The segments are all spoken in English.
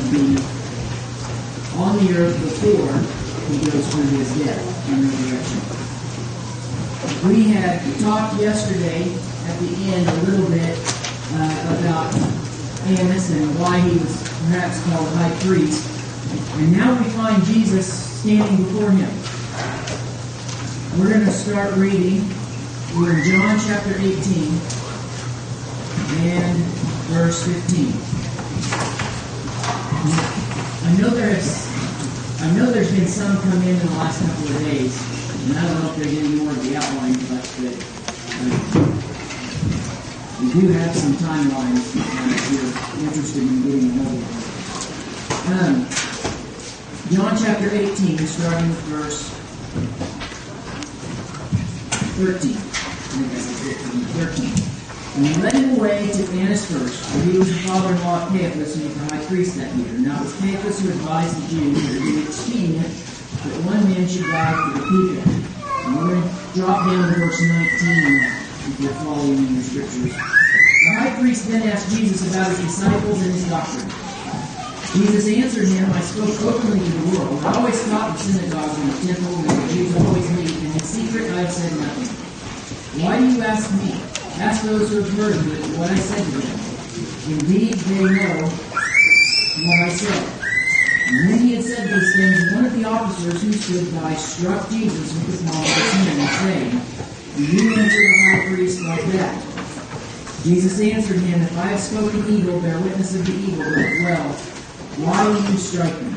to be on the earth before he goes through his death and resurrection. We had talked yesterday at the end a little bit about Annas and why he was perhaps called high priest. And now we find Jesus standing before him. We're going to start reading. We're in John chapter 18 and verse 15. I know there's been some come in the last couple of days, and I don't know if there's any more of the outline, but we do have some timelines if you're interested in getting a hold of them. John chapter 18, starting with verse 13. And he led him away to Annas first, for he was the father-in-law of Caiaphas, who was the high priest that year. Now it was Caiaphas who advised the Jews that it would be expedient that one man should die for the people. And we're going to drop down to verse 19 if you're following in your scriptures. The high priest then asked Jesus about his disciples and his doctrine. Jesus answered him, I spoke openly to the world. I always taught in synagogues and the temple where the Jews always meet, and in secret I have said nothing. Why do you ask me? Ask those who have heard what I said to them. Indeed, they know what I said. And when he had said these things, one of the officers who stood by struck Jesus with the palm of his hand, saying, Do you answer the high priest like that? Jesus answered him, If I have spoken evil, bear witness of the evil, but well, why do you strike me?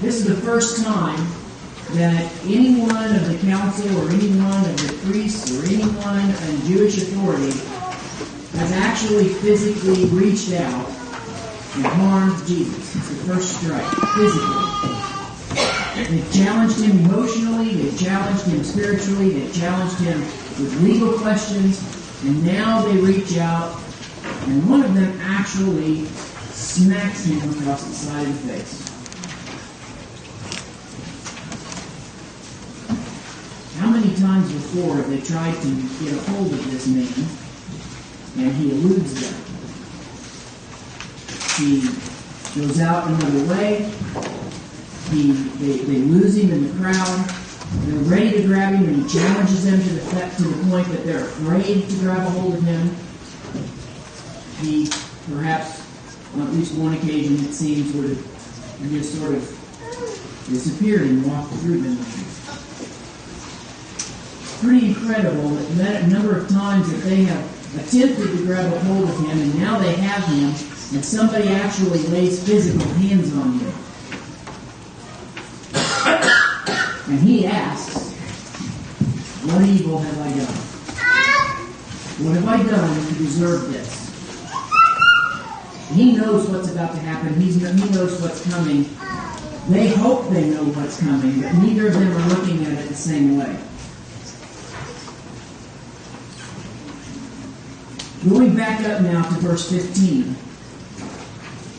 This is the first time that anyone of the council or anyone of the priests or anyone in Jewish authority has actually physically reached out and harmed Jesus. It's the first strike, physically. They've challenged him emotionally, they've challenged him spiritually, they've challenged him with legal questions, and now they reach out, and one of them actually smacks him across the side of the face. How many times before have they tried to get a hold of this man, and he eludes them? He goes out another way. They lose him in the crowd. They're ready to grab him, and he challenges them to the point that they're afraid to grab a hold of him. He, perhaps, on at least one occasion, it seems, would have just sort of disappeared and walked through them. Pretty incredible that a number of times that they have attempted to grab a hold of him, and now they have him, and somebody actually lays physical hands on him. And he asks, What evil have I done? What have I done to deserve this? He knows what's about to happen. He knows what's coming. They hope they know what's coming, but neither of them are looking at it the same way. Going back up now to verse 15,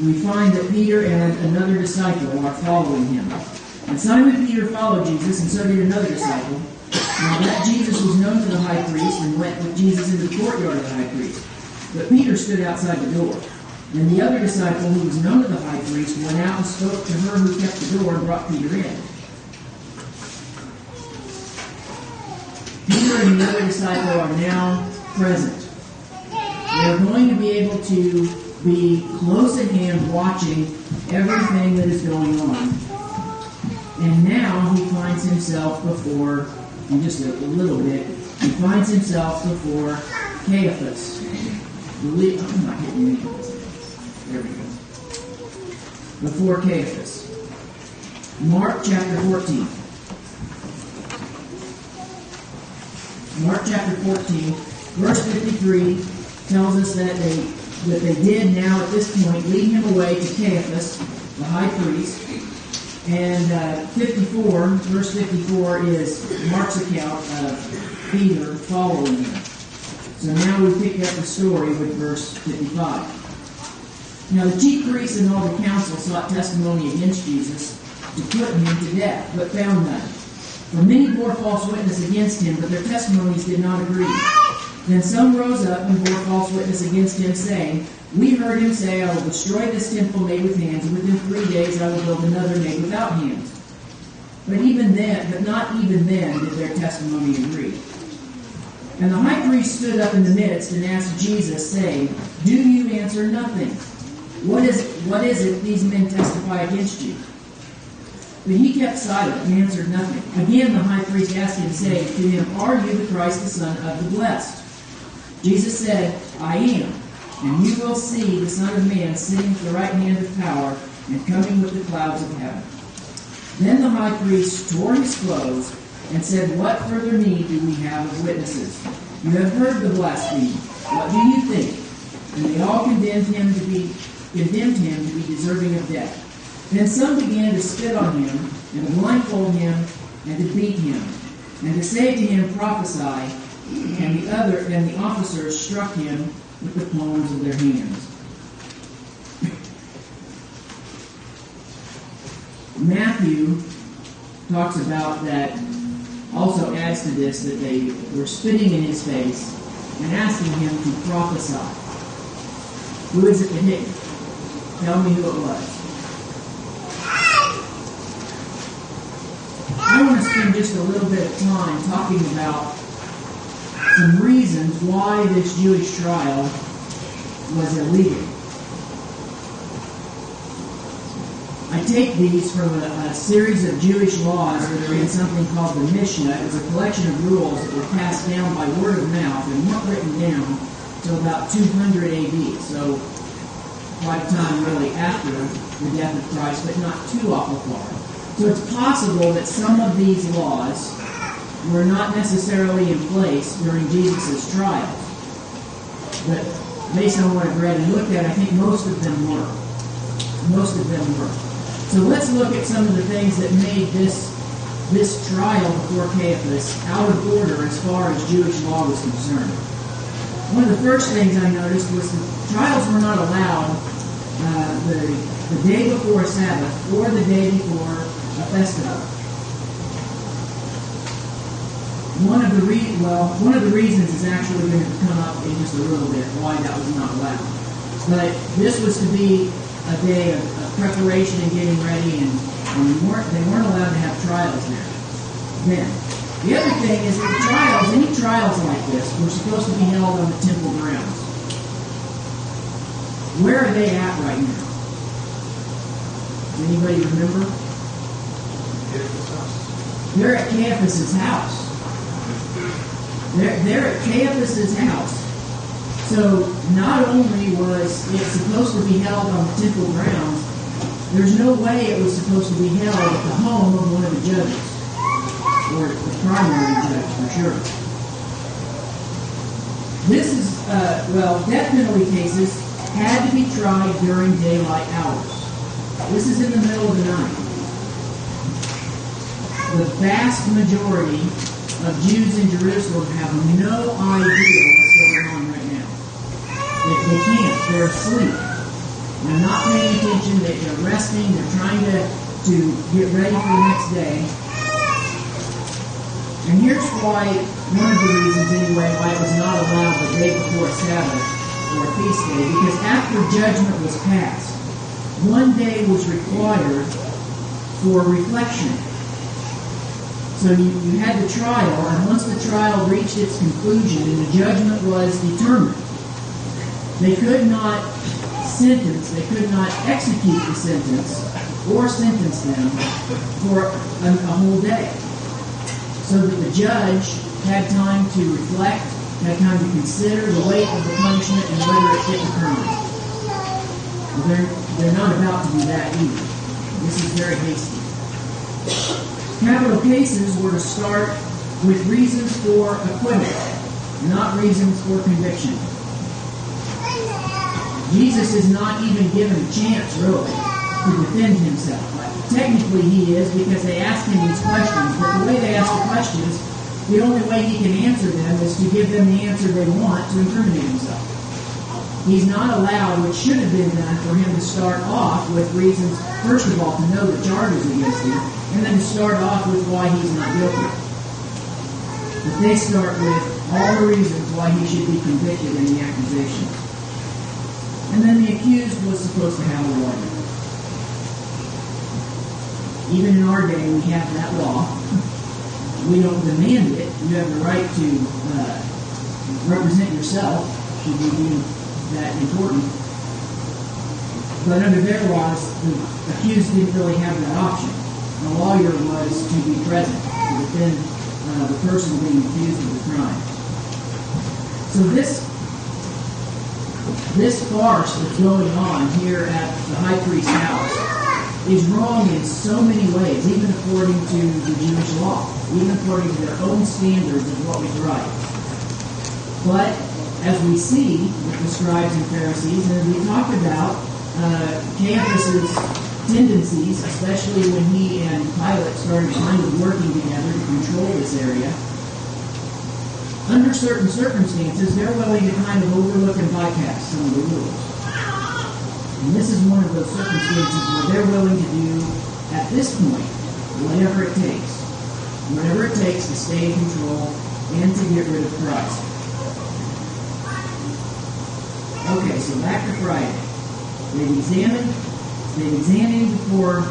we find that Peter and another disciple are following him. And Simon Peter followed Jesus, and so did another disciple. Now that Jesus was known to the high priest and went with Jesus into the courtyard of the high priest. But Peter stood outside the door. And the other disciple who was known to the high priest went out and spoke to her who kept the door and brought Peter in. Peter and the other disciple are now present. They're going to be able to be close at hand watching everything that is going on. And now he finds himself before, in just a little bit, he finds himself before Caiaphas. I'm not hitting any of this. There we go. Before Caiaphas. Mark chapter 14. Mark chapter 14, verse 53 tells us that they did now at this point lead him away to Caiaphas, the high priest. And verse 54 is Mark's account of Peter following him. So now we pick up the story with verse 55. Now the chief priests and all the council sought testimony against Jesus to put him to death, but found none. For many bore false witness against him, but their testimonies did not agree. Then some rose up and bore false witness against him, saying, We heard him say, I will destroy this temple made with hands, and within 3 days I will build another made without hands. But not even then did their testimony agree. And the high priest stood up in the midst and asked Jesus, saying, Do you answer nothing? What is it these men testify against you? But he kept silent and answered nothing. Again the high priest asked him, saying to him, Are you the Christ, the Son of the Blessed? Jesus said, I am. And you will see the Son of Man sitting at the right hand of power and coming with the clouds of heaven. Then the high priest tore his clothes and said, What further need do we have of witnesses? You have heard the blasphemy. What do you think? And they all condemned him to be deserving of death. Then some began to spit on him, and to blindfold him, and to beat him, and to say to him, Prophesy. And the officers struck him with the palms of their hands. Matthew talks about that, also adds to this, that they were spitting in his face and asking him to prophesy. Who is it that hit you? Tell me who it was. I want to spend just a little bit of time talking about some reasons why this Jewish trial was illegal. I take these from a series of Jewish laws that are in something called the Mishnah. It was a collection of rules that were passed down by word of mouth and weren't written down until about 200 AD. So quite a time really after the death of Christ, but not too awful far. So it's possible that some of these laws were not necessarily in place during Jesus' trials. But based on what I've read and looked at, I think most of them were. Most of them were. So let's look at some of the things that made this trial before Caiaphas out of order as far as Jewish law was concerned. One of the first things I noticed was that trials were not allowed the day before a Sabbath or the day before a festival. One of the reasons is actually going to come up in just a little bit why that was not allowed. But this was to be a day of preparation and getting ready, and they weren't allowed to have trials there. Then, the other thing is that any trials like this were supposed to be held on the temple grounds. Where are they at right now? Does anybody remember? They're at Caiaphas' house. They're at Caiaphas' house. So not only was it supposed to be held on the temple grounds, there's no way it was supposed to be held at the home of one of the judges, or the primary judge for sure. This is, death penalty cases had to be tried during daylight hours. This is in the middle of the night. The vast majority of Jews in Jerusalem have no idea what's going on right now. They can't. They're asleep. They're not paying attention. They're resting. They're trying to get ready for the next day. And here's why, one of the reasons anyway, why it was not allowed the day before Sabbath or a feast day. Because after judgment was passed, one day was required for reflection. So you had the trial, and once the trial reached its conclusion and the judgment was determined, they could not execute the sentence or sentence them for a whole day. So that the judge had time to reflect, had time to consider the weight of the punishment and whether it fit the crime. Well, they're not about to do that either. This is very hasty. Capital cases were to start with reasons for acquittal, not reasons for conviction. Jesus is not even given a chance, really, to defend himself. Technically he is, because they ask him these questions, but the way they ask the questions, the only way he can answer them is to give them the answer they want to incriminate himself. He's not allowed, which should have been done, for him to start off with reasons, first of all, to know the charges against him, and then to start off with why he's not guilty. But they start with all the reasons why he should be convicted in the accusation. And then the accused was supposed to have a lawyer. Even in our day, we have that law. We don't demand it. You have the right to represent yourself, should you deem that important. But under their laws, the accused didn't really have that option. The lawyer was to be present to defend the person being accused of the crime. So this farce that's going on here at the high priest's house is wrong in so many ways, even according to the Jewish law, even according to their own standards of what was right. But as we see with the scribes and Pharisees, and as we talked about Caiaphas's tendencies, especially when he and Pilate started kind of working together to control this area, under certain circumstances, they're willing to kind of overlook and bypass some of the rules. And this is one of those circumstances where they're willing to do, at this point, whatever it takes. Whatever it takes to stay in control and to get rid of Christ. Okay, so back to Friday. They've examined before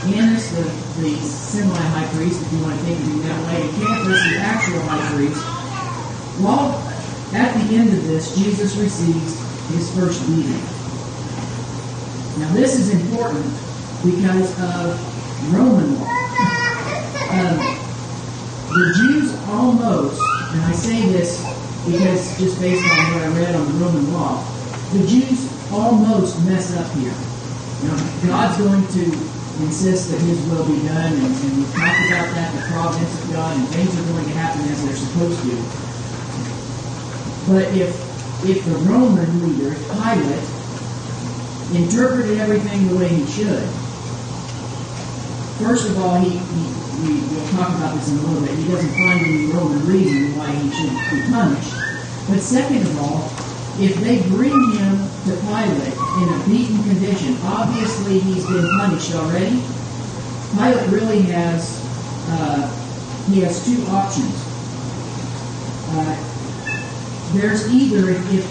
Annas, the semi-high priest, if you want to think of him that way, and Caiaphas, the actual high priest. Well, at the end of this, Jesus receives his first beating. Now, this is important because of Roman law. The Jews almost, and I say this because just based on what I read on the Roman law, the Jews almost mess up here. Now, God's going to insist that his will be done, and we've talked about that, the providence of God, and things are going to happen as they're supposed to. But if the Roman leader, Pilate, interpreted everything the way he should, first of all, we'll talk about this in a little bit, he doesn't find any Roman reason why he should be punished. But second of all, if they bring him to Pilate in a beaten condition, obviously he's been punished already. Pilate really has two options. There's either, if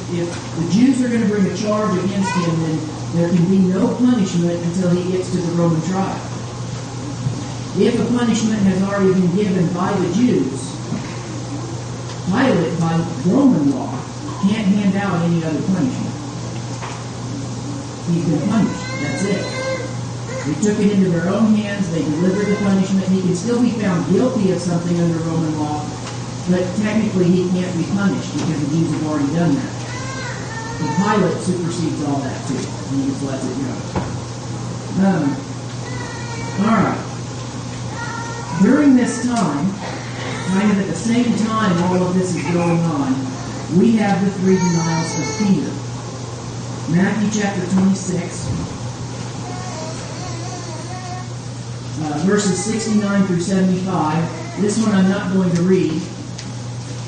the Jews are going to bring a charge against him, then there can be no punishment until he gets to the Roman trial. If a punishment has already been given by the Jews, Pilate, by Roman law, can't hand out any other punishment. He's been punished. That's it. They took it into their own hands. They delivered the punishment. He can still be found guilty of something under Roman law, but technically he can't be punished because the Jews have already done that. So Pilate supersedes all that too. And he just lets it go. All right. During this time, kind of at the same time all of this is going on, we have the three denials of Peter. Matthew chapter 26, verses 69 through 75. This one I'm not going to read,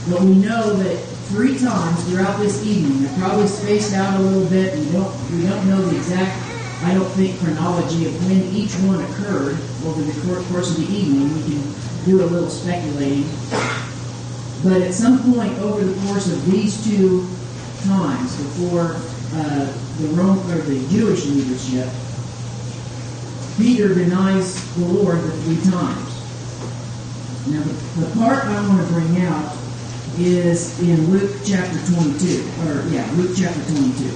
but we know that 3 times throughout this evening, they're probably spaced out a little bit. We don't know the exact, I don't think, chronology of when each one occurred over the course of the evening. We can do a little speculating. But at some point over the course of these 2 times before the Jewish leadership, Peter denies the Lord the 3 times. Now, the part I want to bring out is in Luke chapter 22. Luke chapter 22.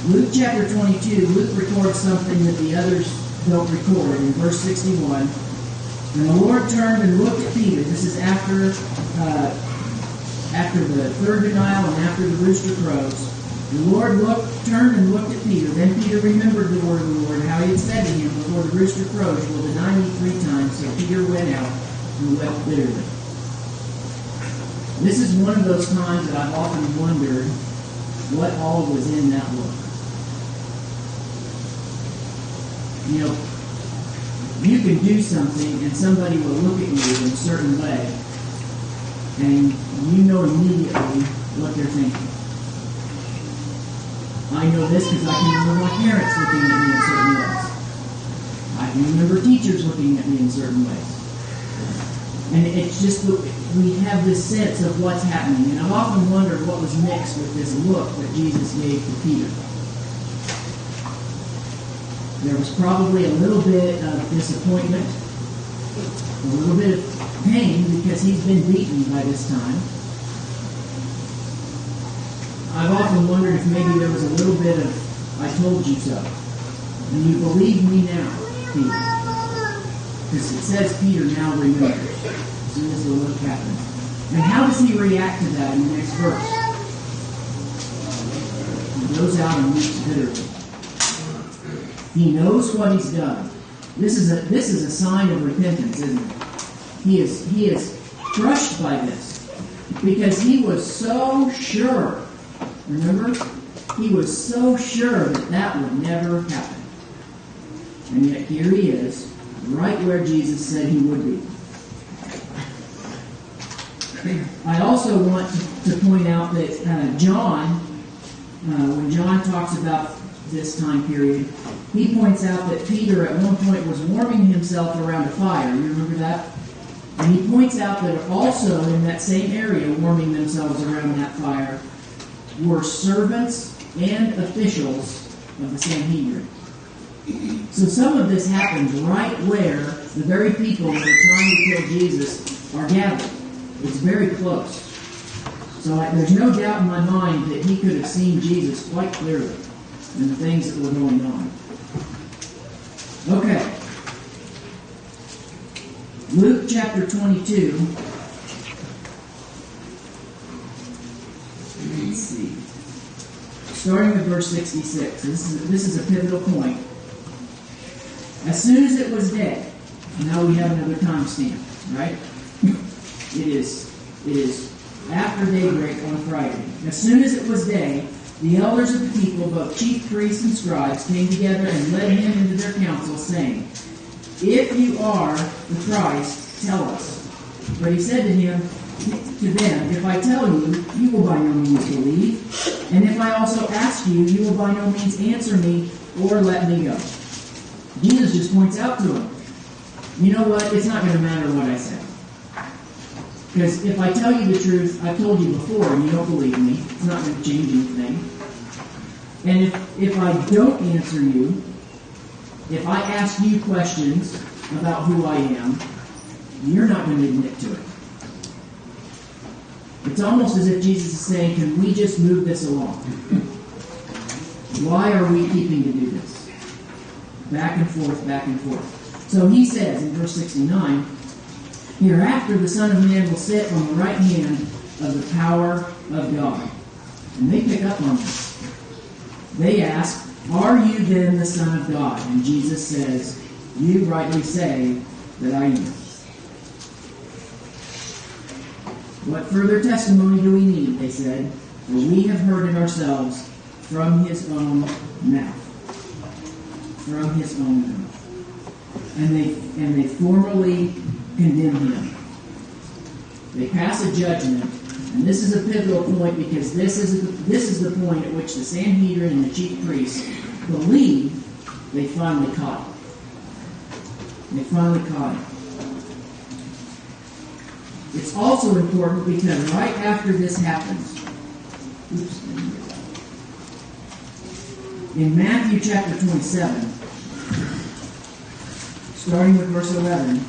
Luke chapter 22, Luke records something that the others don't record. In verse 61, and the Lord turned and looked at Peter. This is after the third denial and after the rooster crows. The Lord turned and looked at Peter. Then Peter remembered the word of the Lord, how he had said to him, before the rooster crows, you will deny me 3 times. So Peter went out and wept bitterly. This is one of those times that I've often wondered what all was in that look. You know, you can do something and somebody will look at you in a certain way, and you know immediately what they're thinking. I know this because I can remember my parents looking at me in a certain way. were teachers looking at me in certain ways. And it's just, we have this sense of what's happening. And I've often wondered what was mixed with this look that Jesus gave to Peter. There was probably a little bit of disappointment, a little bit of pain because he's been beaten by this time. I've often wondered if maybe there was a little bit of, I told you so. And you believe me now, Peter. Because it says Peter now remembers as soon as the look happened. And how does he react to that in the next verse? He goes out and weeps bitterly. He knows what he's done. This is a sign of repentance, isn't it? He is crushed by this because he was so sure. Remember, he was so sure that would never happen, and yet here he is, right where Jesus said he would be. I also want to point out that John, when John talks about this time period, he points out that Peter at one point was warming himself around a fire. You remember that? And he points out that also in that same area, warming themselves around that fire, were servants and officials of the Sanhedrin. So some of this happens right where the very people that are trying to kill Jesus are gathered. It's very close. So there's no doubt in my mind that he could have seen Jesus quite clearly in the things that were going on. Okay. Luke chapter 22. Let's see. Starting with verse 66. This is a pivotal point. As soon as it was day, now we have another time stamp, right? It is after daybreak on Friday. As soon as it was day, the elders of the people, both chief priests and scribes, came together and led him into their council, saying, "If you are the Christ, tell us." But he said to them, "If I tell you, you will by no means believe. And if I also ask you, you will by no means answer me or let me go." Jesus just points out to them, you know what? It's not going to matter what I say. Because if I tell you the truth, I've told you before and you don't believe me, it's not going to change anything. And if I don't answer you, if I ask you questions about who I am, you're not going to admit to it. It's almost as if Jesus is saying, can we just move this along? Why are we keeping to do this? Back and forth, back and forth. So he says in verse 69, "Hereafter the Son of Man will sit on the right hand of the power of God." And they pick up on this. They ask, "Are you then the Son of God?" And Jesus says, "You rightly say that I am." "What further testimony do we need?" they said. "For we have heard it ourselves from his own mouth." From his own mouth. And they formally condemn him. They pass a judgment, and this is a pivotal point because this is the point at which the Sanhedrin and the chief priests believe they finally caught him. They finally caught him. It's also important because right after this happens, in Matthew chapter 27, starting with verse 11,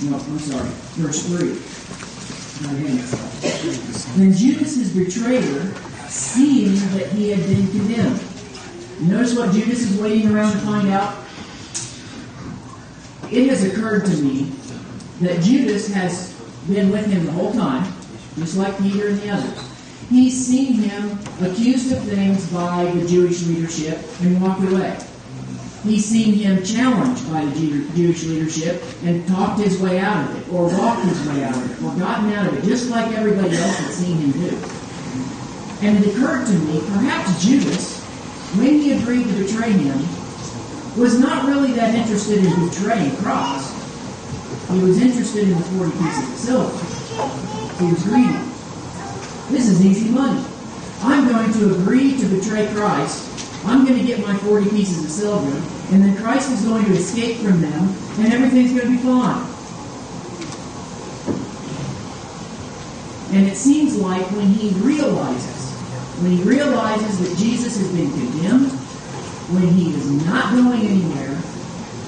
no, I'm sorry, verse 3. "Then Judas, his betrayer, seeing that he had been condemned." Notice what Judas is waiting around to find out? It has occurred to me that Judas has been with him the whole time, just like Peter and the others. He's seen him accused of things by the Jewish leadership and walked away. He's seen him challenged by the Jewish leadership and talked his way out of it, or walked his way out of it, or gotten out of it, just like everybody else had seen him do. And it occurred to me, perhaps Judas, when he agreed to betray him, was not really that interested in betraying Christ. He was interested in the 40 pieces of silver. He was greedy. This is easy money. I'm going to agree to betray Christ. I'm going to get my 40 pieces of silver, and then Christ is going to escape from them, and everything's going to be fine. And it seems like when he realizes that Jesus has been condemned, when he is not going anywhere,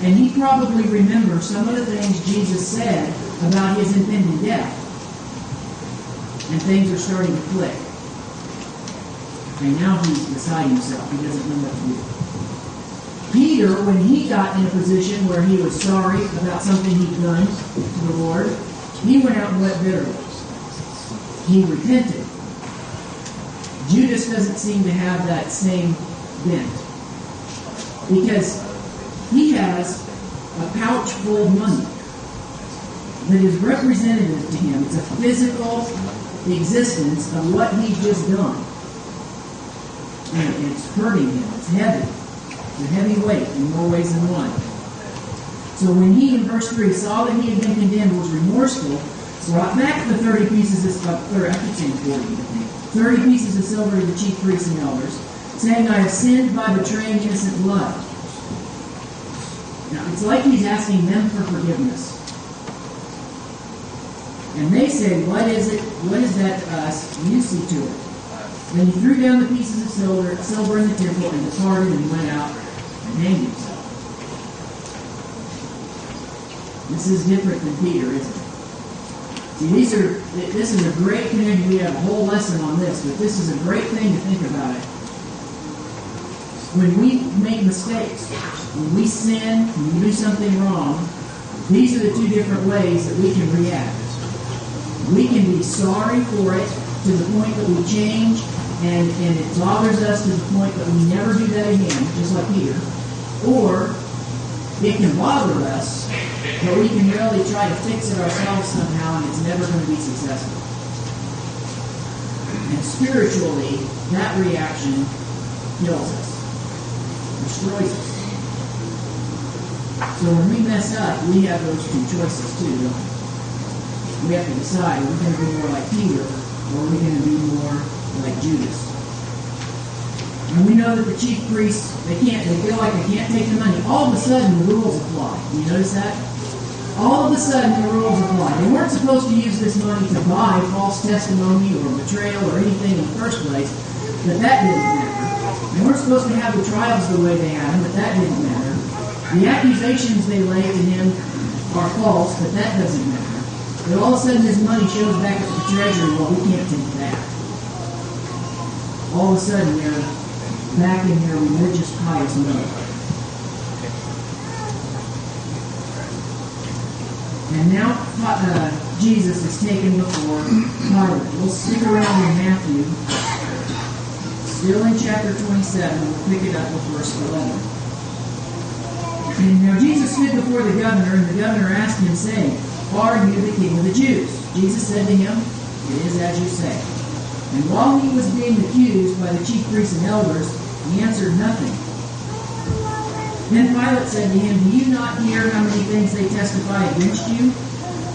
and he probably remembers some of the things Jesus said about his impending death, and things are starting to click. And now he's beside himself. He doesn't know what to do. Peter, when he got in a position where he was sorry about something he'd done to the Lord, he went out and wept bitterly. He repented. Judas doesn't seem to have that same bent, because he has a pouch full of money that is representative to him. It's a physical existence of what he's just done. And it's hurting him. It's heavy. It's a heavy weight in more ways than one. So when he, in verse 3, saw that he had been condemned, was remorseful, brought back the 30 pieces of silver, I keep saying 40, I think, 30 pieces of silver to the chief priests and elders, saying, I have sinned by betraying innocent blood. Now, it's like he's asking them for forgiveness. And they say, what is it? What is that to us? You see to it. Then he threw down the pieces of silver in the temple, and departed and went out and hanged himself. This is different than Peter, isn't it? See, this is a great connection. We have a whole lesson on this, but this is a great thing to think about it. When we make mistakes, when we sin, when we do something wrong, these are the two different ways that we can react. We can be sorry for it to the point that we change, and it bothers us to the point that we never do that again, just like Peter. Or it can bother us, but we can really try to fix it ourselves somehow, and it's never going to be successful. And spiritually, that reaction kills us, destroys us. So when we mess up, we have those two choices too, don't we? We have to decide, are we going to be more like Peter, or are we going to be more like Judas? And we know that the chief priests, they feel like they can't take the money. All of a sudden, the rules apply. Do you notice that? All of a sudden, the rules apply. They weren't supposed to use this money to buy false testimony or betrayal or anything in the first place, but that didn't matter. They weren't supposed to have the trials the way they had them, but that didn't matter. The accusations they laid to him are false, but that doesn't matter. But all of a sudden, his money shows back at the treasury. Well, we can't take that. All of a sudden, they're back in their religious, pious mode. And now Jesus is taken before Pilate. We'll stick around in Matthew. Still in chapter 27, we'll pick it up with verse 11. And now Jesus stood before the governor, and the governor asked him, saying, Are you the king of the Jews? Jesus said to him, It is as you say. And while he was being accused by the chief priests and elders, he answered nothing. Then Pilate said to him, Do you not hear how many things they testify against you?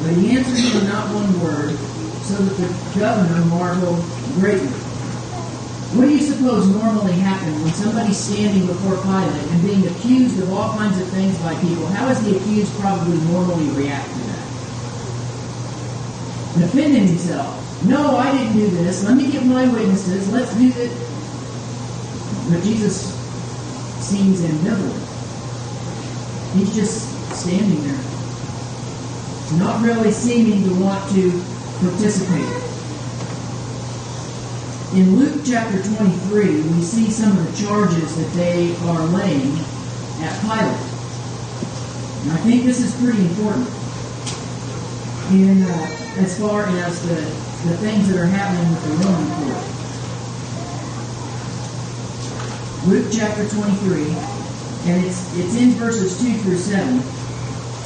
But he answered him not one word, so that the governor marveled greatly. What do you suppose normally happens when somebody's standing before Pilate and being accused of all kinds of things by people? How does the accused probably normally react to that? Defending himself. No, I didn't do this. Let me get my witnesses. Let's do it. But Jesus seems ambivalent. He's just standing there, not really seeming to want to participate. In Luke chapter 23, we see some of the charges that they are laying at Pilate. And I think this is pretty important as far as the things that are happening with the Roman court. Luke chapter 23, and it's in verses 2 through 7.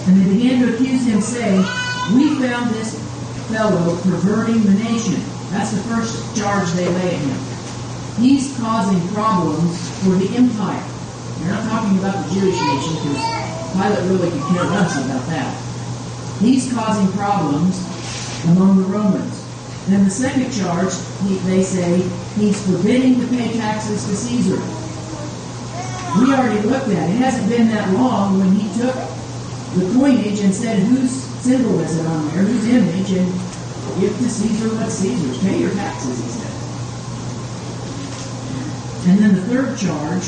And they began to accuse him, saying, We found this fellow perverting the nation. That's the first charge they lay at him. He's causing problems for the empire. We're not talking about the Jewish nation, because Pilate really could care less about that. He's causing problems among the Romans. Then the second charge, they say, he's forbidding to pay taxes to Caesar. We already looked at it. It hasn't been that long when he took the coinage and said, whose symbol is it on there, whose image, and give to Caesar what's Caesar's. Pay your taxes, he said. And then the third charge,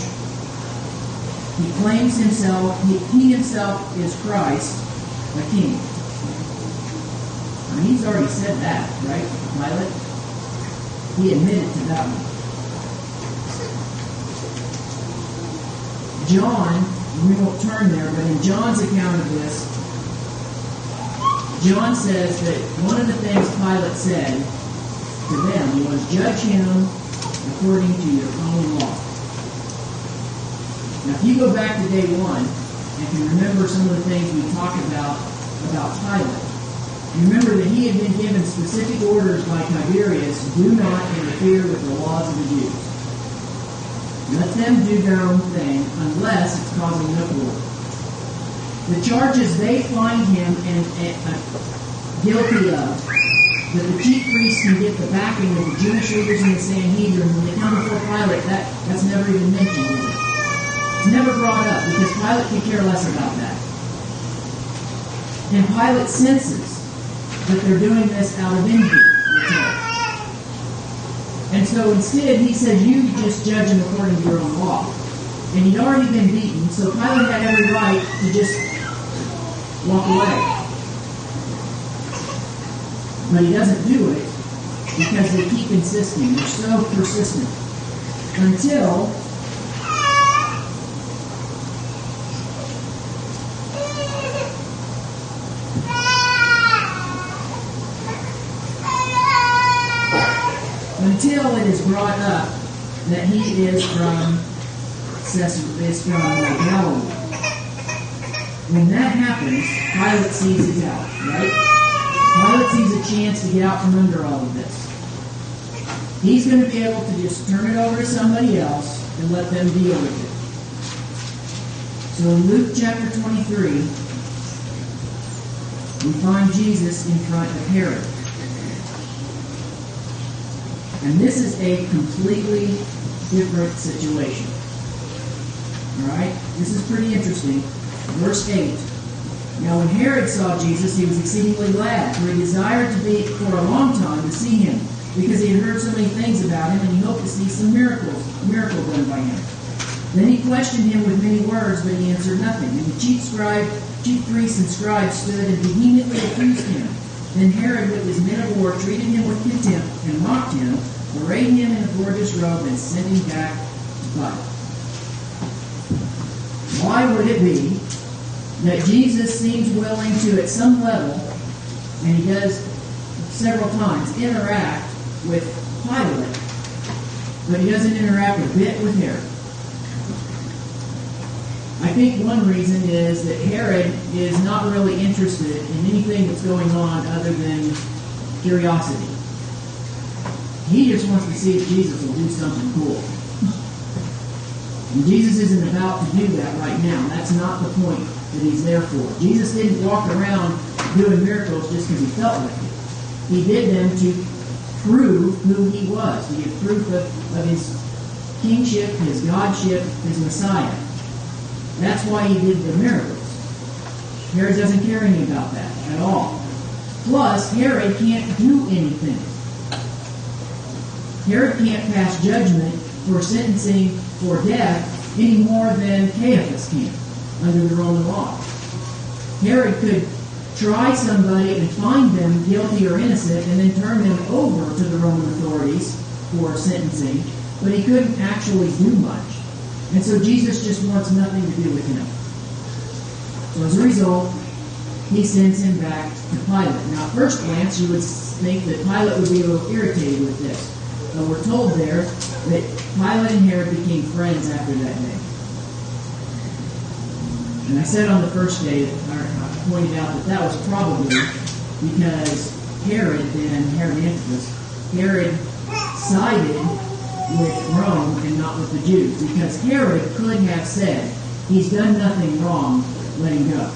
he claims himself, he himself is Christ, a king. I mean, he's already said that, right, Pilate? He admitted to that one. John, we won't turn there, but in John's account of this, John says that one of the things Pilate said to them was, judge him according to your own law. Now, if you go back to day one and can remember some of the things we talked about Pilate, you remember that he had been given specific orders by Tiberius, do not interfere with the laws of the Jews. Let them do their own thing unless it's causing an uproar. The charges they find him guilty of, that the chief priests can get the backing of the Jewish leaders in the Sanhedrin when they come before Pilate, that's never even mentioned, is it? It's never brought up because Pilate could care less about that. And Pilate senses that they're doing this out of envy. And so instead, he says, you just judge him according to your own law. And he'd already been beaten, so Pilate had every right to just walk away. But he doesn't do it because they keep insisting. They're so persistent. Until it is brought up that he is from Galilee. When that happens, Pilate sees his out, right? Pilate sees a chance to get out from under all of this. He's going to be able to just turn it over to somebody else and let them deal with it. So in Luke chapter 23, we find Jesus in front of Herod. And this is a completely different situation. Alright? This is pretty interesting. Verse 8. Now when Herod saw Jesus, he was exceedingly glad, for he desired to be for a long time to see him, because he had heard so many things about him, and he hoped to see some miracle done by him. Then he questioned him with many words, but he answered nothing. And the chief priests and scribes stood and vehemently accused him. Then Herod, with his men of war, treated him with contempt and mocked him, arrayed him in a gorgeous robe, and sent him back to Pilate. Why would it be that Jesus seems willing to, at some level, and he does several times, interact with Pilate, but he doesn't interact a bit with Herod? I think one reason is that Herod is not really interested in anything that's going on other than curiosity. He just wants to see if Jesus will do something cool. And Jesus isn't about to do that right now. That's not the point that he's there for. Jesus didn't walk around doing miracles just because he felt like it. He did them to prove who he was, to give proof of his kingship, his godship, his Messiah. That's why he did the miracles. Herod doesn't care anything about that at all. Plus, Herod can't do anything. Herod can't pass judgment for sentencing for death any more than Caiaphas can under the Roman law. Herod could try somebody and find them guilty or innocent and then turn them over to the Roman authorities for sentencing, but he couldn't actually do much. And so Jesus just wants nothing to do with him. So as a result, he sends him back to Pilate. Now at first glance, you would think that Pilate would be a little irritated with this. But we're told there that Pilate and Herod became friends after that day. And I said on the first day, I pointed out that was probably because Herod sided with Rome and not with the Jews. Because Herod could have said, he's done nothing wrong, let him go.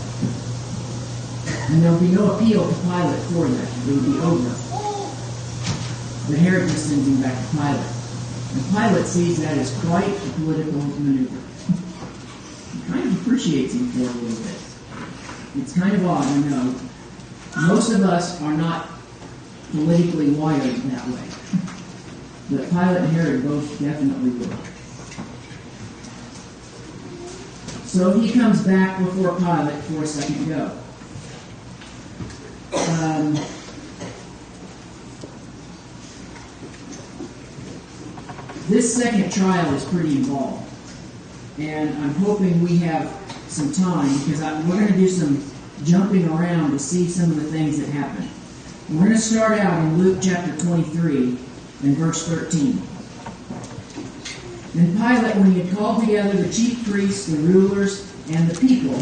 And there would be no appeal to Pilate for that. It would be over. But Herod just sends him back to Pilate. And Pilate sees that as quite a political maneuver. He kind of appreciates him for a little bit. It's kind of odd, I know. Most of us are not politically wired that way. But Pilate and Herod both definitely were. So he comes back before Pilate for a second go. This second trial is pretty involved. And I'm hoping we have some time, because we're going to do some jumping around to see some of the things that happen. We're going to start out in Luke chapter 23 and verse 13. Then Pilate, when he had called together the chief priests, the rulers, and the people,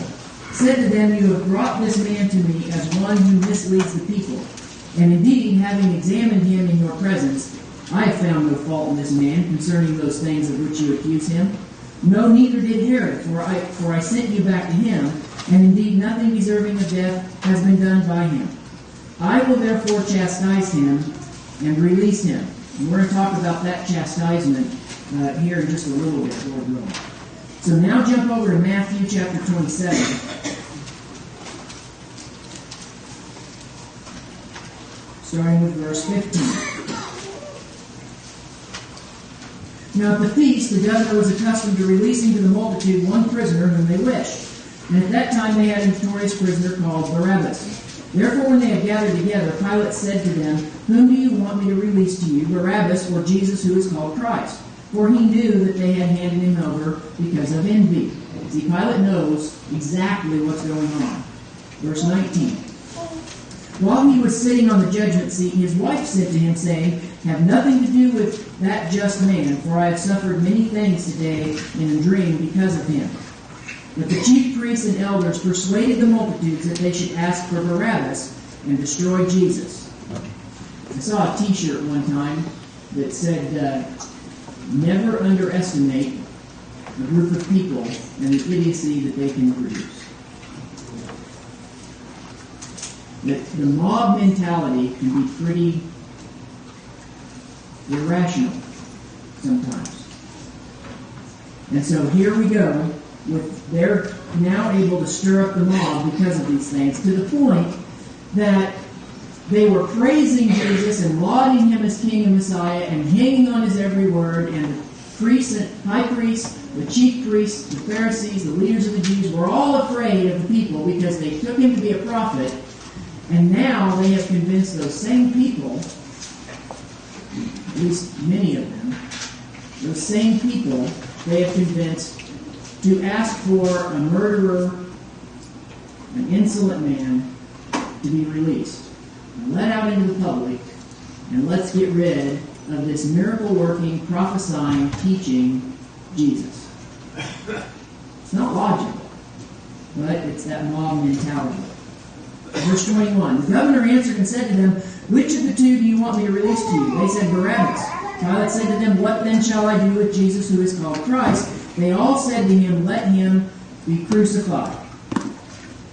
said to them, "You have brought this man to me as one who misleads the people. And indeed, having examined him in your presence, I have found no fault in this man concerning those things of which you accuse him. No, neither did Herod, for I sent you back to him, and indeed nothing deserving of death has been done by him. I will therefore chastise him and release him." And we're going to talk about that chastisement here in just a little bit, Lord willing. So now jump over to Matthew chapter 27. Starting with verse 15. Now at the feast, the governor was accustomed to releasing to the multitude one prisoner whom they wished. And at that time they had a notorious prisoner called Barabbas. Therefore when they had gathered together, Pilate said to them, "Whom do you want me to release to you, Barabbas or Jesus who is called Christ?" For he knew that they had handed him over because of envy. See, Pilate knows exactly what's going on. Verse 19. While he was sitting on the judgment seat, his wife said to him, saying, "Have nothing to do with that just man, for I have suffered many things today in a dream because of him." But the chief priests and elders persuaded the multitudes that they should ask for Barabbas and destroy Jesus. I saw a t-shirt one time that said, "Never underestimate a group of people and the idiocy that they can produce." The mob mentality can be pretty irrational sometimes. And so here we go, they're now able to stir up the mob because of these things, to the point that they were praising Jesus and lauding him as King and Messiah and hanging on his every word, and the priests and high priests, the chief priests, the Pharisees, the leaders of the Jews were all afraid of the people because they took him to be a prophet. And now they have convinced those same people, at least many of them, those same people, they have convinced to ask for a murderer, an insolent man, to be released, and let out into the public, and let's get rid of this miracle-working, prophesying, teaching Jesus. It's not logical, but it's that mob mentality. Verse 21, the governor answered and said to them, "Which of the two do you want me to release to you?" They said, "Barabbas." Pilate said to them, "What then shall I do with Jesus who is called Christ?" They all said to him, "Let him be crucified."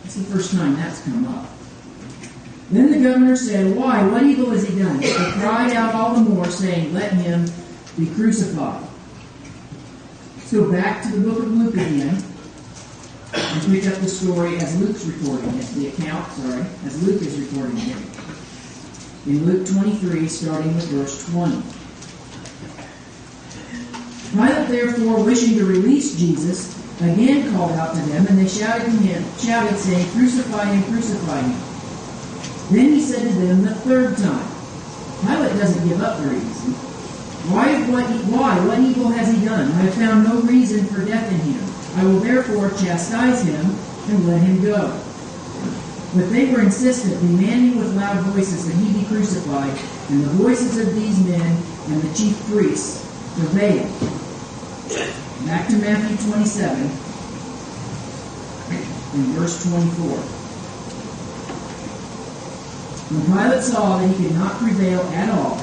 That's the first time that's come up. Then the governor said, "Why? What evil has he done?" They cried out all the more, saying, "Let him be crucified." Let's go back to the book of Luke again. And pick up the story as Luke's recording it, as Luke is recording it. In Luke 23, starting with verse 20. Pilate therefore, wishing to release Jesus, again called out to them, and they shouted saying, "Crucify him, crucify him." Then he said to them the third time. Pilate doesn't give up very easy. Why? What evil has he done? I have found no reason for death in him. I will therefore chastise him and let him go. But they were insistent, demanding with loud voices that he be crucified, and the voices of these men and the chief priests prevailed. Back to Matthew 27, in verse 24. When Pilate saw that he could not prevail at all,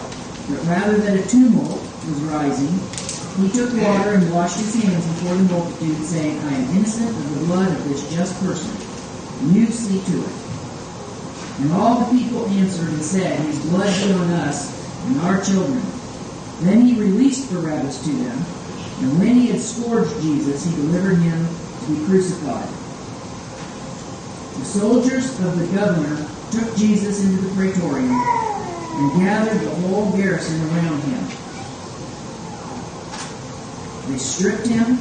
but rather that a tumult was rising, he took water and washed his hands before the multitude, saying, "I am innocent of the blood of this just person. You see to it." And all the people answered and said, "His blood be on us and our children." Then he released Barabbas to them, and when he had scourged Jesus, he delivered him to be crucified. The soldiers of the governor took Jesus into the praetorium and gathered the whole garrison around him. They stripped him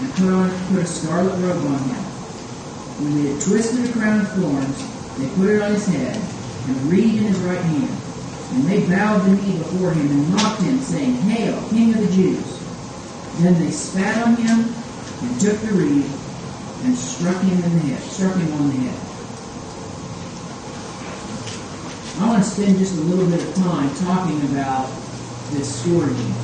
and put a scarlet robe on him. When they had twisted a crown of thorns, they put it on his head and a reed in his right hand. And they bowed the knee before him and mocked him, saying, "Hail, King of the Jews!" Then they spat on him and took the reed and struck him on the head. I want to spend just a little bit of time talking about this scourging.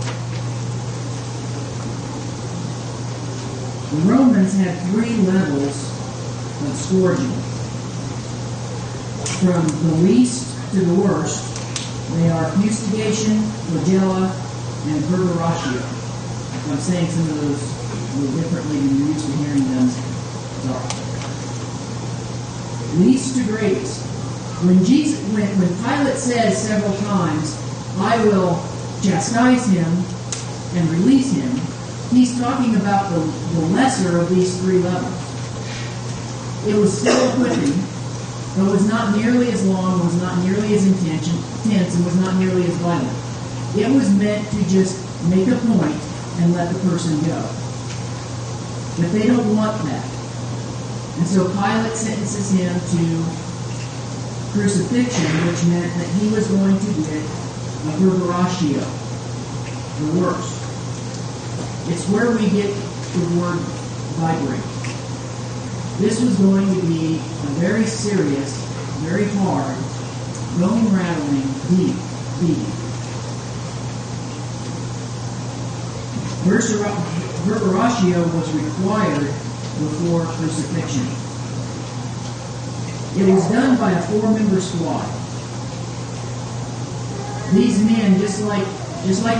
The Romans had 3 levels of scourging. From the least to the worst, they are fustigation, flagella, and verberatio. I'm saying some of those a little differently than you're used to hearing them. Least to greatest. When Pilate says several times, "I will chastise him and release him," he's talking about the lesser of these 3 levels. It was still whipping, but was not nearly as long, was not nearly as intense, and was not nearly as violent. It was meant to just make a point and let the person go. But they don't want that. And so Pilate sentences him to crucifixion, which meant that he was going to get a verberatio, the worst. It's where we get the word vibrate. This was going to be a very serious, very hard, bone-rattling, deep beating. Verberatio was required before crucifixion. It was done by a 4-member squad. These men, just like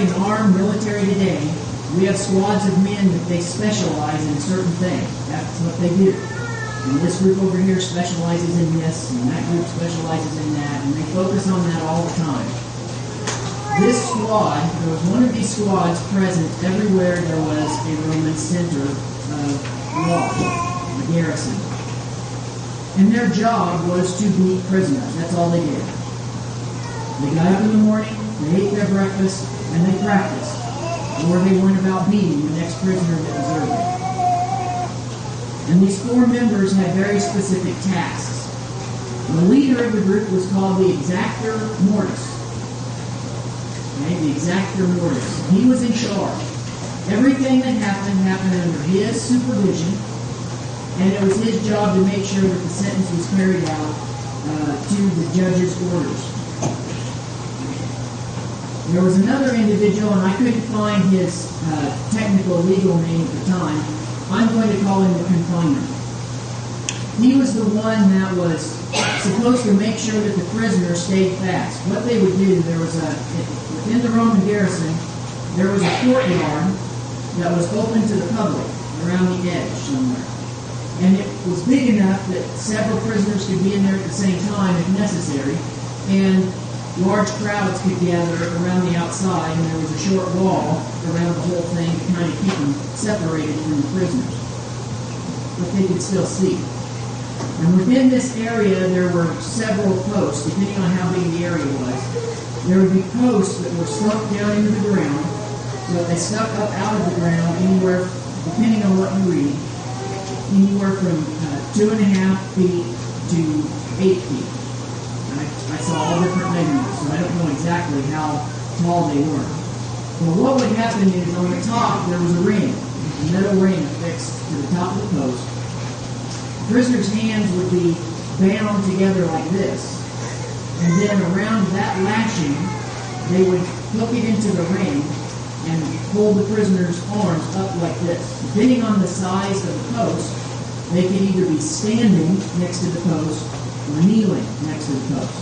in our military today, we have squads of men that they specialize in certain things. That's what they do. And this group over here specializes in this, and that group specializes in that, and they focus on that all the time. This squad, there was one of these squads present everywhere there was a Roman center of law, a garrison. And their job was to beat prisoners. That's all they did. They got up in the morning, they ate their breakfast, and they practiced. Or they went about beating the next prisoner that deserved it. And these 4 members had very specific tasks. The leader of the group was called the exactor mortis. Okay, the exactor mortis. He was in charge. Everything that happened under his supervision, and it was his job to make sure that the sentence was carried out to the judge's orders. There was another individual, and I couldn't find his technical legal name at the time. I'm going to call him the confiner. He was the one that was supposed to make sure that the prisoner stayed fast. What they would do, within the Roman garrison, there was a courtyard that was open to the public around the edge somewhere. And it was big enough that several prisoners could be in there at the same time if necessary. And large crowds could gather around the outside, and there was a short wall around the whole thing to kind of keep them separated from the prisoners. But they could still see. And within this area, there were several posts, depending on how big the area was. There would be posts that were sunk down into the ground, so they stuck up out of the ground anywhere, depending on what you read, anywhere from 2.5 feet to 8 feet. I saw all different measurements, so I don't know exactly how tall they were. But what would happen is on the top there was a ring, a metal ring affixed to the top of the post. The prisoner's hands would be bound together like this, and then around that lashing, they would hook it into the ring and pull the prisoner's arms up like this. Depending on the size of the post, they could either be standing next to the post or kneeling next to the post.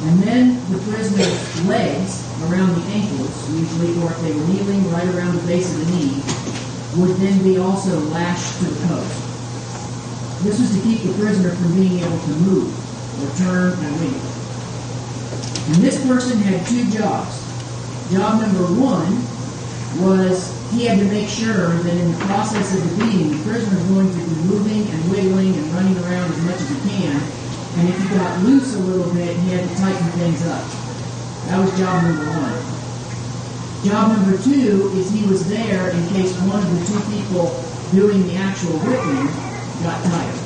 And then the prisoner's legs around the ankles, usually, or if they were kneeling right around the base of the knee, would then be also lashed to the post. This was to keep the prisoner from being able to move or turn and leave. And this person had 2 jobs. Job number one was he had to make sure that in the process of the beating, the prisoner is going to be moving and wiggling and running around as much as he can. And if he got loose a little bit, he had to tighten things up. That was job number one. Job number two is he was there in case one of the two people doing the actual whipping got tired.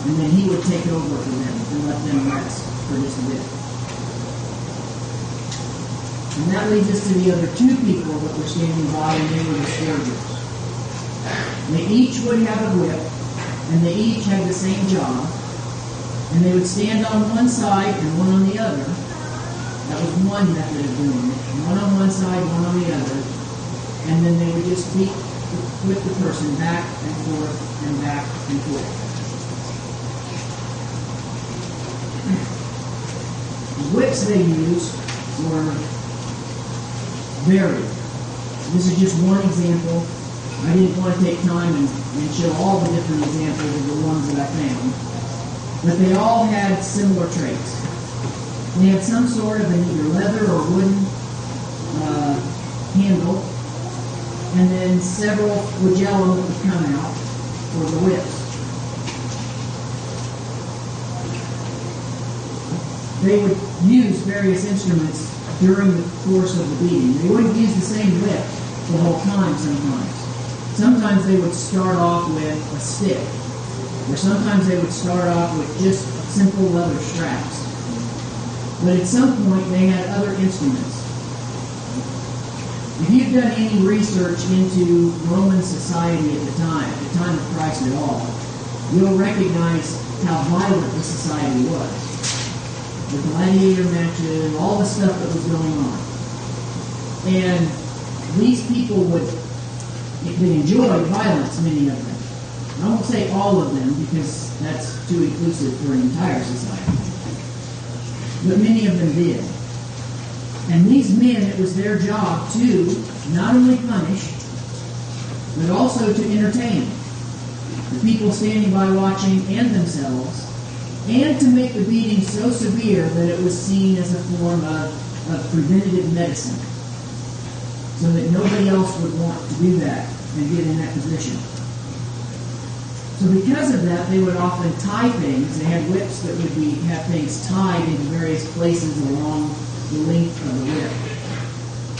And then he would take over for them and let them rest for just a bit. And that leads us to the other two people that were standing by, and they were the scourgers. They each would have a whip, and they each had the same job, and they would stand on one side and one on the other. That was one method of doing it. One on one side, one on the other. And then they would just beat with the person back and forth and back and forth. The whips they used were varied. This is just one example. I didn't want to take time and show all the different examples of the ones that I found. But they all had similar traits. They had some sort of an either leather or wooden handle, and then several flagella that would come out for the whips. They would use various instruments during the course of the beating. They wouldn't use the same whip the whole time sometimes. Sometimes they would start off with a stick, or sometimes they would start off with just simple leather straps. But at some point they had other instruments. If you've done any research into Roman society at the time of Christ at all, you'll recognize how violent the society was. The gladiator matches, all the stuff that was going on. And these people they enjoyed violence, many of them. I won't say all of them because that's too inclusive for an entire society. But many of them did. And these men, it was their job to not only punish, but also to entertain the people standing by watching and themselves, and to make the beating so severe that it was seen as a form of preventative medicine, so that nobody else would want to do that and get in that position. So because of that, they would often tie things. They had whips that would have things tied in various places along the length of the whip.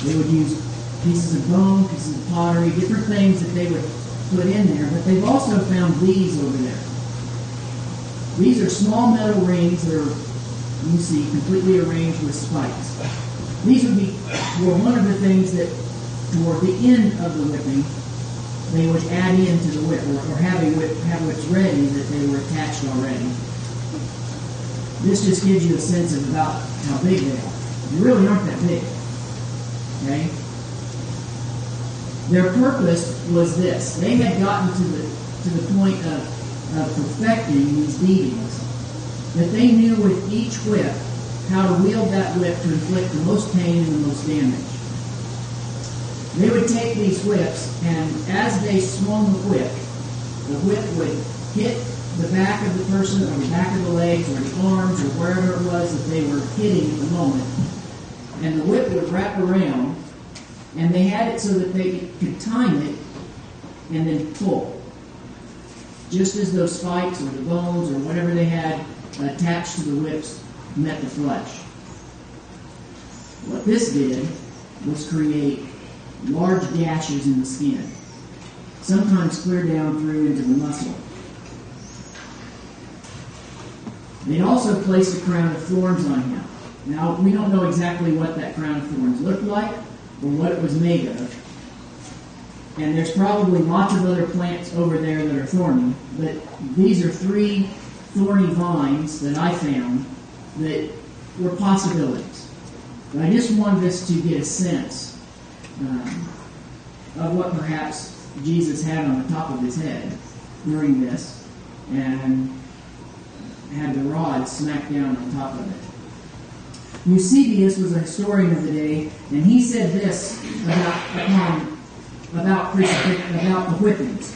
They would use pieces of bone, pieces of pottery, different things that they would put in there. But they've also found these over there. These are small metal rings that are, you see, completely arranged with spikes. These were one of the things that, toward the end of the whipping, they would add into the whip, or have whips ready that they were attached already. This just gives you a sense of about how big they are. They really aren't that big. Okay? Their purpose was this. They had gotten to the point of perfecting these beatings, that they knew with each whip how to wield that whip to inflict the most pain and the most damage. They would take these whips, and as they swung the whip would hit the back of the person, or the back of the legs, or the arms, or wherever it was that they were hitting at the moment. And the whip would wrap around, and they had it so that they could time it and then pull. Just as those spikes or the bones or whatever they had attached to the whips met the flesh. What this did was create large gashes in the skin, sometimes clear down through into the muscle. They'd also placed a crown of thorns on him. Now, we don't know exactly what that crown of thorns looked like or what it was made of. And there's probably lots of other plants over there that are thorny, but these are 3 thorny vines that I found that were possibilities. But I just wanted us to get a sense of what perhaps Jesus had on the top of his head during this, and had the rod smack down on top of it. Eusebius was a historian of the day, and he said this about the whippings.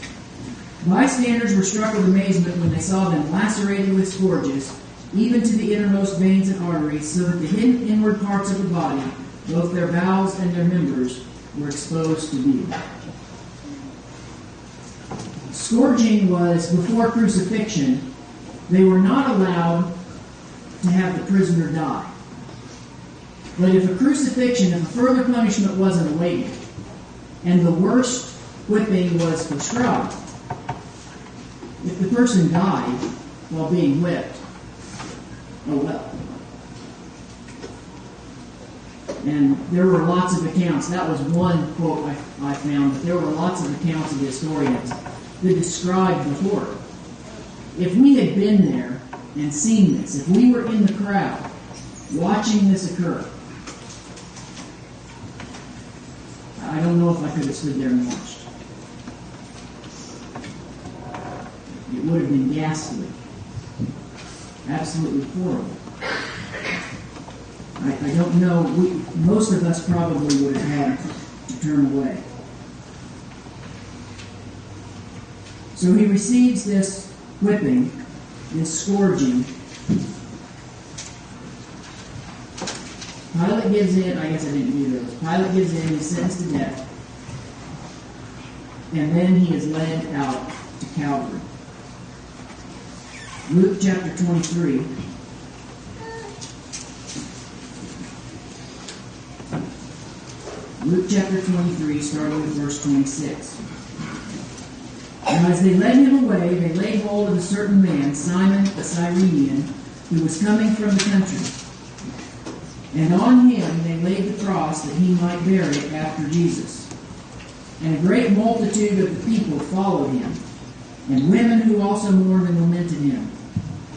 Bystanders were struck with amazement when they saw them lacerated with scourges, even to the innermost veins and arteries, so that the hidden inward parts of the body Both their bowels and their members were exposed to view. Scourging was before crucifixion. They were not allowed to have the prisoner die. But if a crucifixion, if a further punishment wasn't awaited, and the worst whipping was prescribed, if the person died while being whipped, oh well. And there were lots of accounts. That was one quote I found, but there were lots of accounts of the historians that described the horror. If we had been there and seen this, if we were in the crowd watching this occur, I don't know if I could have stood there and watched. It would have been ghastly. Absolutely horrible. I don't know. Most of us probably would have had to turn away. So he receives this whipping, this scourging. Pilate gives in. I guess I didn't do those. Pilate gives in. He's sentenced to death. And then he is led out to Calvary. Luke chapter 23. Luke chapter 23, starting with verse 26. Now as they led him away, they laid hold of a certain man, Simon the Cyrenian, who was coming from the country. And on him they laid the cross that he might bear it after Jesus. And a great multitude of the people followed him, and women who also mourned and lamented him.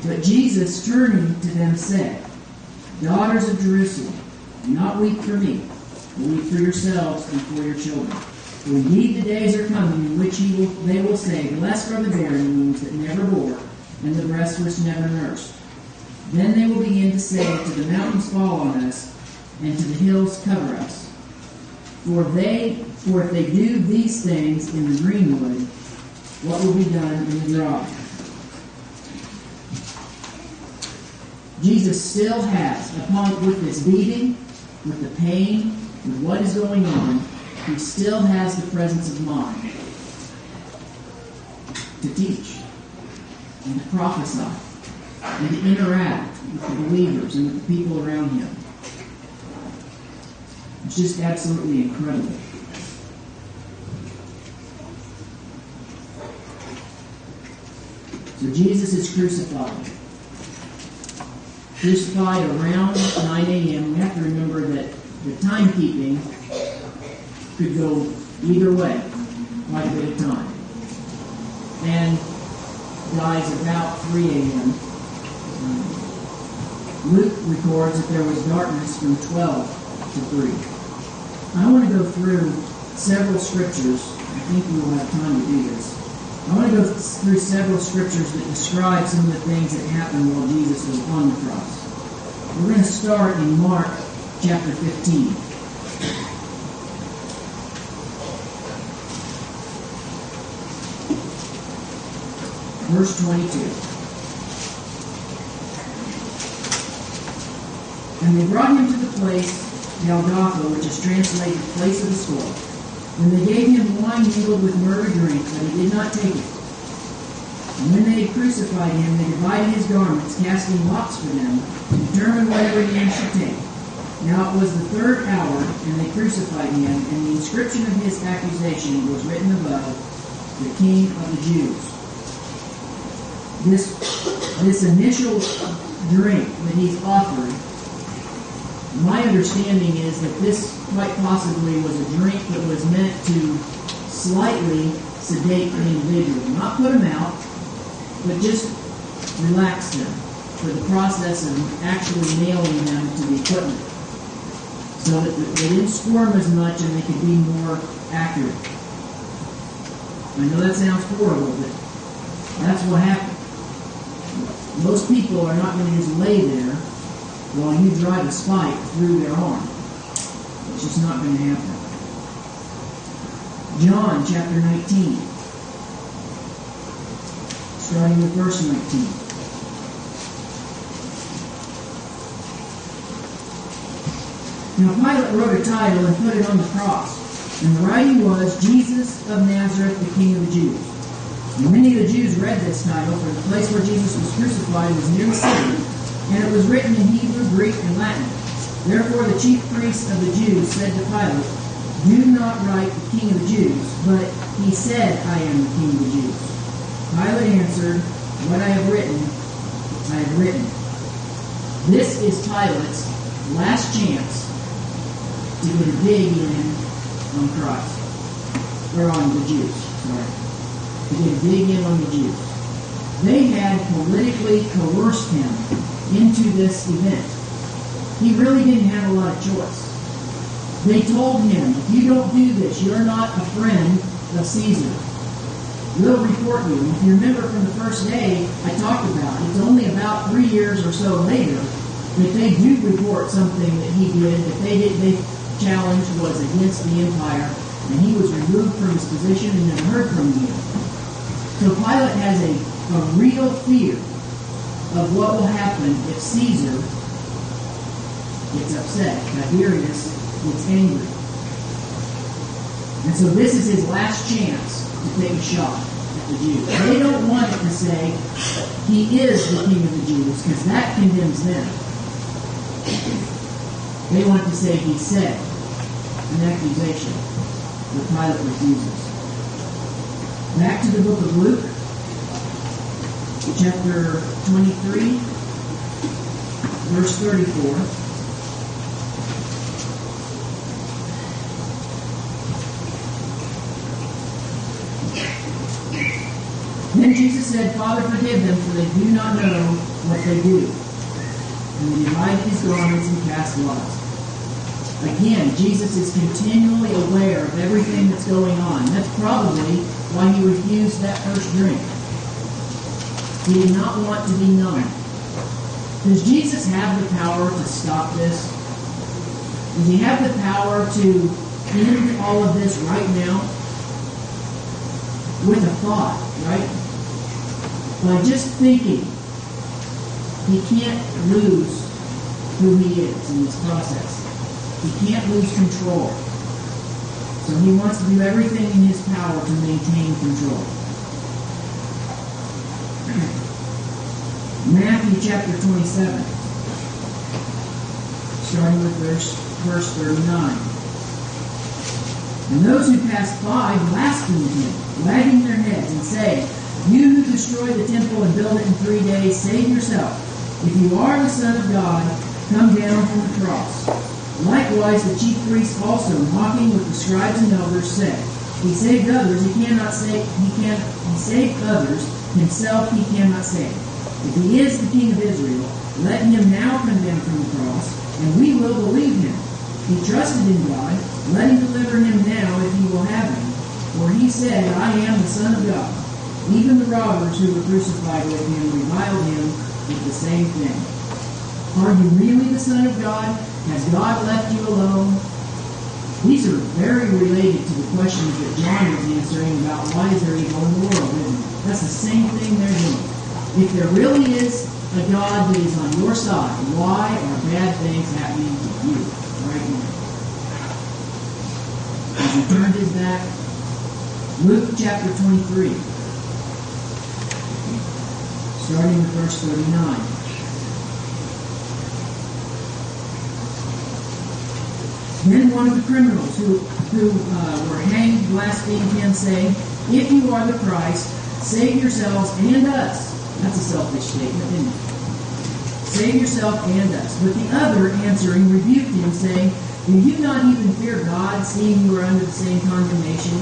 But Jesus, turning to them, said, Daughters of Jerusalem, do not weep for me, but weep for yourselves and for your children. For indeed the days are coming in which they will say, Blessed are the barren wombs that never bore, and the breasts which never nursed. Then they will begin to say, To the mountains fall on us, and to the hills cover us. For if they do these things in the greenwood, what will be done in the dry? Jesus still has, with this beating, with the pain, with what is going on, he still has the presence of mind to teach and to prophesy and to interact with the believers and with the people around him. It's just absolutely incredible. So Jesus is crucified. Crucified around 9 a.m. We have to remember that the timekeeping could go either way, quite a bit of time. And dies about 3 a.m. Luke records that there was darkness from 12 to 3. I want to go through several scriptures. I think we will have time to do this. I want to go through several scriptures that describe some of the things that happened while Jesus was on the cross. We're going to start in Mark chapter 15. Verse 22. And they brought him to the place, Golgotha, which is translated place of the skull. And they gave him wine mingled with myrrh drink, but he did not take it. And when they had crucified him, they divided his garments, casting lots for them, to determine what every man should take. Now it was the 3rd hour, and they crucified him, and the inscription of his accusation was written above, the King of the Jews. This initial drink that he's offered, my understanding is that this quite possibly was a drink that was meant to slightly sedate an individual. Not put them out, but just relax them for the process of actually nailing them to the equipment, so that they didn't squirm as much and they could be more accurate. I know that sounds horrible, but that's what happened. Most people are not going to just lay there while you drive a spike through their arm. It's just not going to happen. John chapter 19, starting with verse 19. Now Pilate wrote a title and put it on the cross. And the writing was, Jesus of Nazareth, the King of the Jews. And many of the Jews read this title, for the place where Jesus was crucified was near the city, and it was written in Hebrew, Greek, and Latin. Therefore the chief priests of the Jews said to Pilate, do not write the King of the Jews, but he said, I am the King of the Jews. Pilate answered, what I have written, I have written. This is Pilate's last chance to get a dig in on Christ, or on the Jews, sorry. To get a dig in on the Jews. They had politically coerced him into this event. He really didn't have a lot of choice. They told him, if you don't do this, you're not a friend of Caesar. We'll report you. And if you remember from the first day I talked about, it's only about 3 years or so later that they do report something that he did that they challenged was against the empire, and he was removed from his position and never heard from again. So Pilate has a real fear of what will happen if Caesar gets upset, Tiberius gets angry. And so this is his last chance to take a shot at the Jews. They don't want it to say he is the King of the Jews, because that condemns them. They want to say he said, an accusation that Pilate refuses. Back to the book of Luke, chapter 23, verse 34. Then Jesus said, Father, forgive them, for they do not know what they do. And he divided his garments and cast lots. Again, Jesus is continually aware of everything that's going on. That's probably why he refused that first drink. He did not want to be known. Does Jesus have the power to stop this? Does he have the power to end all of this right now? With a thought, right? By just thinking, he can't lose who he is in this process. He can't lose control. So he wants to do everything in his power to maintain control. Matthew chapter 27, starting with verse 39. And those who passed by blasphemed him, wagging their heads and saying, you who destroy the temple and build it in 3 days, save yourself. If you are the Son of God, come down from the cross. Likewise, the chief priests also, mocking with the scribes and elders, said, he saved others, he saved others, himself he cannot save. If he is the King of Israel, let him now come down from the cross, and we will believe him. He trusted in God, let him deliver him now if he will have him. For he said, I am the Son of God. Even the robbers who were crucified with him reviled him with the same thing. Are you really the Son of God? Has God left you alone? These are very related to the questions that John was answering about why is there evil in the world, isn't it? That's the same thing they're doing. If there really is a God that is on your side, why are bad things happening to you right now? As he turned his back, Luke chapter 23, starting with verse 39. Then one of the criminals who were hanged blasphemed him, saying, if you are the Christ, save yourselves and us. That's a selfish statement, isn't it? Save yourself and us. But the other, answering, rebuked him, saying, do you not even fear God, seeing you are under the same condemnation?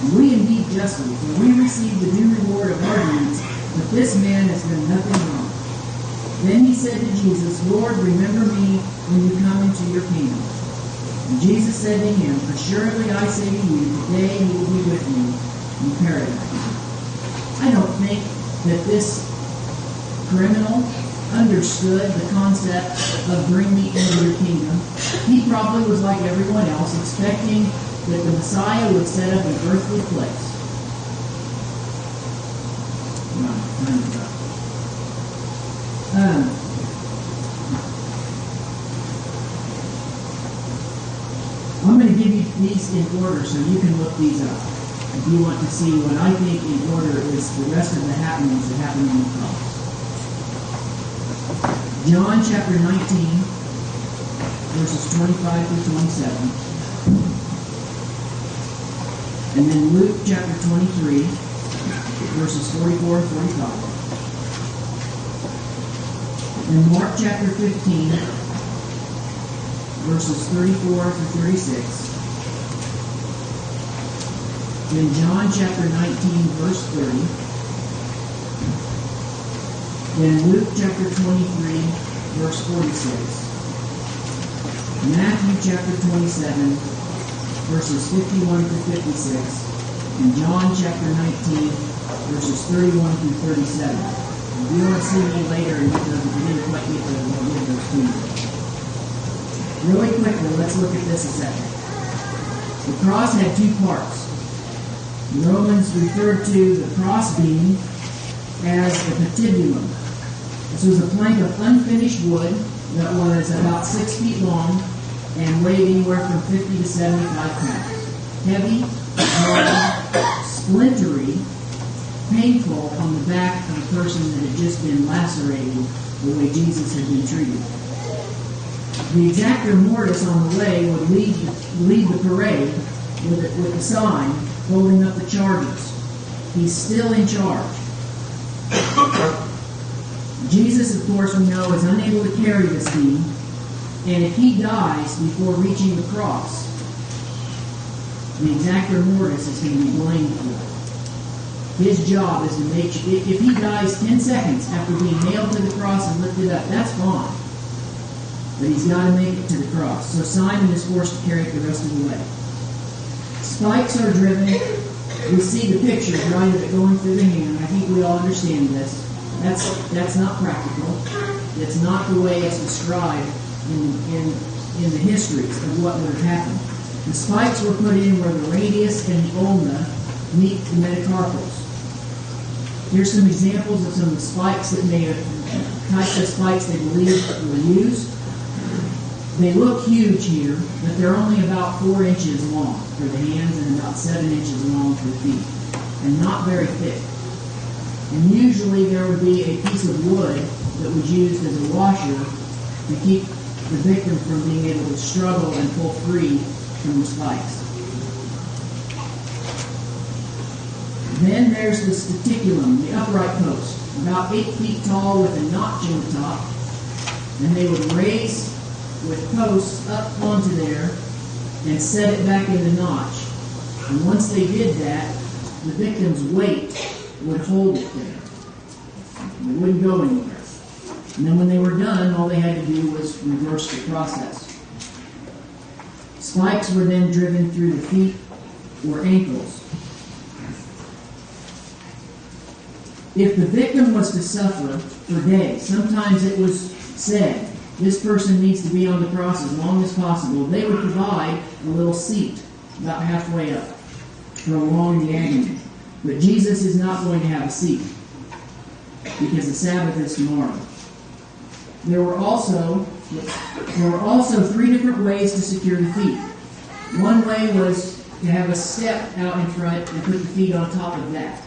And we indeed justly, for we receive the due reward of our deeds, but this man has done nothing wrong. Then he said to Jesus, Lord, remember me when you come into your kingdom. And Jesus said to him, assuredly I say to you, today you will be with me in paradise. I don't think that this criminal understood the concept of bring me into your kingdom. He probably was like everyone else, expecting that the Messiah would set up an earthly place. I'm going to give you these in order so you can look these up if you want to see what I think in order is the rest of the happenings that happened on the cross. John chapter 19, verses 25 through 27. And then Luke chapter 23, verses 44 and 45. And Mark chapter 15, verses 34 through 36. Then John chapter 19, verse 30. Then Luke chapter 23, verse 46. Matthew chapter 27, verses 51 through 56. And John chapter 19, verses 31 through 37. If you want to see me later and you didn't quite get those, I'll give those to you. Really quickly, let's look at this a second. The cross had two parts. Romans referred to the crossbeam as the patibulum. This was a plank of unfinished wood that was about 6 feet long and weighed anywhere from 50 to 75 pounds. Heavy, hard, splintery, painful on the back of a person that had just been lacerated the way Jesus had been treated. The exactor mortis on the way would lead the parade with a sign holding up the charges. He's still in charge. Jesus, of course, we know, is unable to carry this beam, and if he dies before reaching the cross, the exactor mortis is going to be blamed for it. His job is to make sure, if he dies 10 seconds after being nailed to the cross and lifted up, that's fine. But he's got to make it to the cross. So Simon is forced to carry it the rest of the way. Spikes are driven. We see the pictures, right, of it going through the hand. I think we all understand this. That's not practical. It's not the way it's described in the histories of what would have happened. The spikes were put in where the radius and the ulna meet the metacarpals. Here's some examples of some of the spikes that may have, types of spikes they believe were used. They look huge here, but they're only about 4 inches long for the hands and about 7 inches long for the feet, and not very thick. And usually there would be a piece of wood that was used as a washer to keep the victim from being able to struggle and pull free from the spikes. Then there's the staticulum, the upright post, about 8 feet tall with a notch in the top, and they would raise with posts up onto there and set it back in the notch. And once they did that, the victim's weight would hold it there. It wouldn't go anywhere. And then when they were done, all they had to do was reverse the process. Spikes were then driven through the feet or ankles. If the victim was to suffer for days, sometimes it was said, this person needs to be on the cross as long as possible, they would provide a little seat about halfway up to prolong the agony. But Jesus is not going to have a seat because the Sabbath is tomorrow. There were also 3 different ways to secure the feet. One way was to have a step out in front and put the feet on top of that.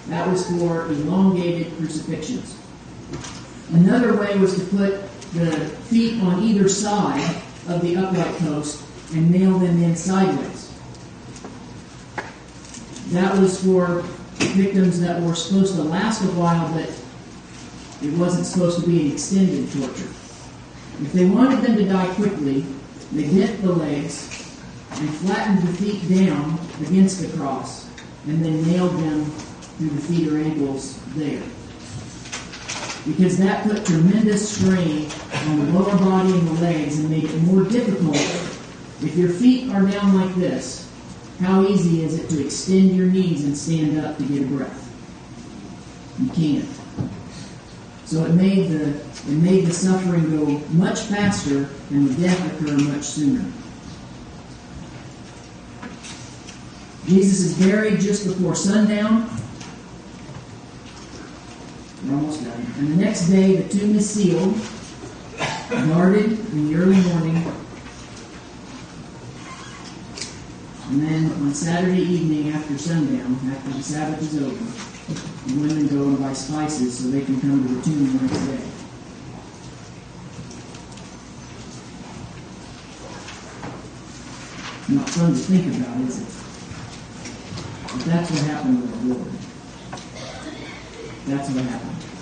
That was for elongated crucifixions. Another way was to put the feet on either side of the upright post and nail them in sideways. That was for victims that were supposed to last a while, but it wasn't supposed to be an extended torture. If they wanted them to die quickly, they bent the legs and flattened the feet down against the cross and then nailed them through the feet or ankles there. Because that put tremendous strain on the lower body and the legs and made it more difficult. If your feet are down like this, how easy is it to extend your knees and stand up to get a breath? You can't. So it made the suffering go much faster and the death occur much sooner. Jesus is buried just before sundown. We're almost done. And the next day, the tomb is sealed, guarded in the early morning. And then on Saturday evening after sundown, after the Sabbath is over, the women go and buy spices so they can come to the tomb the next day. Not fun to think about, is it? But that's what happened with our Lord. That's what happened.